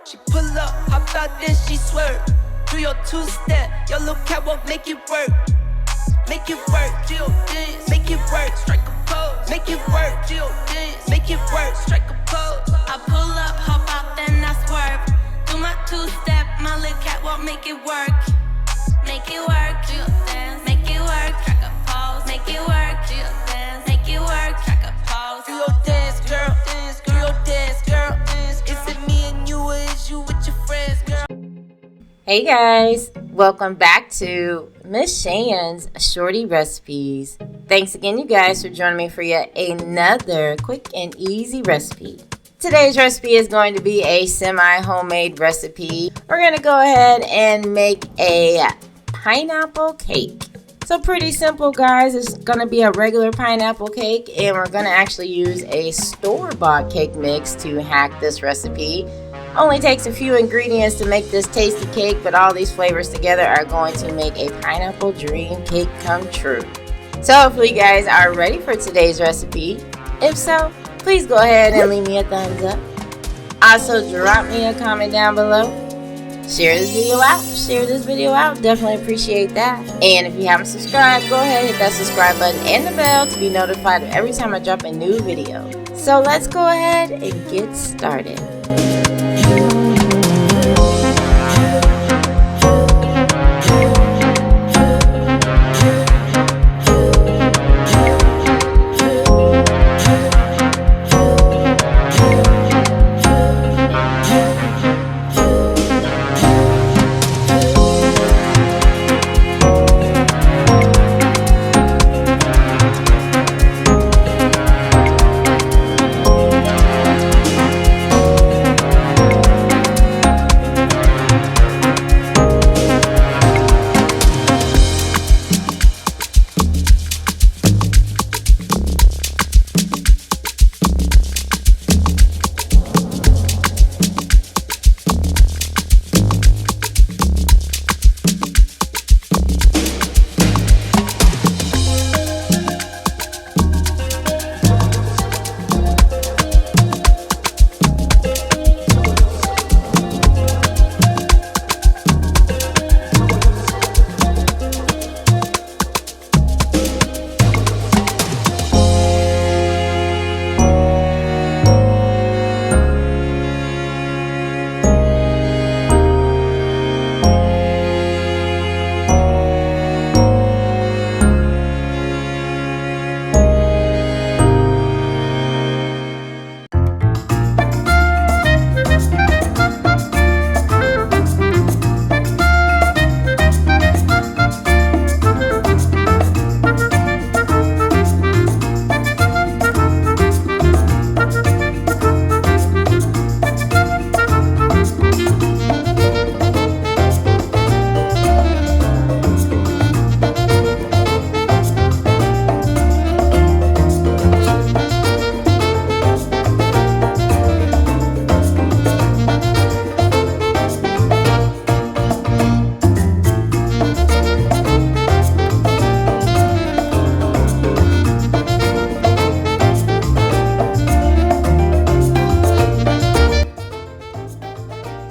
She pull up, hop out, then she swerve. Do your two-step, your little catwalk, make it work. Make it work, Jill dance, make it work, strike a pose. Make it work, Jill dance, make it work, strike a pose. I pull up, hop out, then I swerve. Do my two-step, my little catwalk, make it work. Make it work, Jill dance, make it work, strike a pose. Make it work, Jill dance, make it work, strike a pose. Do your dance, girl, dance, do your dance, girl, dance. Is it me and you, or is you with your friends, girl? Hey guys, welcome back to Miss Shane's Shorty Recipes. Thanks again, you guys, for joining me for yet another quick and easy recipe. Today's recipe is going to be a semi-homemade recipe. We're going to go ahead and make a pineapple cake. So pretty simple, guys. It's going to be a regular pineapple cake, and we're going to actually use a store-bought cake mix to hack this recipe. Only takes a few ingredients to make this tasty cake, but all these flavors together are going to make a pineapple dream cake come true. So hopefully you guys are ready for today's recipe. If so, please go ahead and leave me a thumbs up. Also, drop me a comment down below. Share this video out. Definitely appreciate that. And if you haven't subscribed, go ahead and hit that subscribe button and the bell to be notified of every time I drop a new video. So let's go ahead and get started.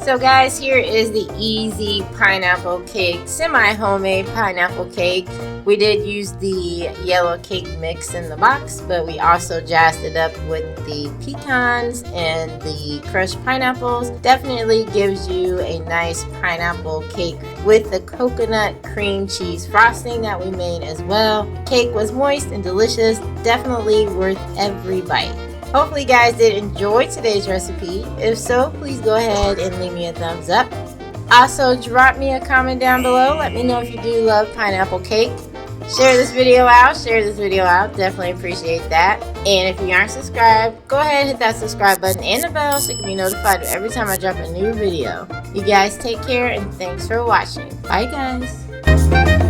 So guys, here is the easy pineapple cake, semi-homemade pineapple cake. We did use the yellow cake mix in the box, but we also jazzed it up with the pecans and the crushed pineapples. Definitely gives you a nice pineapple cake with the coconut cream cheese frosting that we made as well. Cake was moist and delicious, definitely worth every bite. Hopefully you guys did enjoy today's recipe. If so, please go ahead and leave me a thumbs up. Also, drop me a comment down below. Let me know if you do love pineapple cake. Share this video out. Definitely appreciate that. And if you aren't subscribed, go ahead and hit that subscribe button and the bell so you can be notified every time I drop a new video. You guys take care and thanks for watching. Bye guys.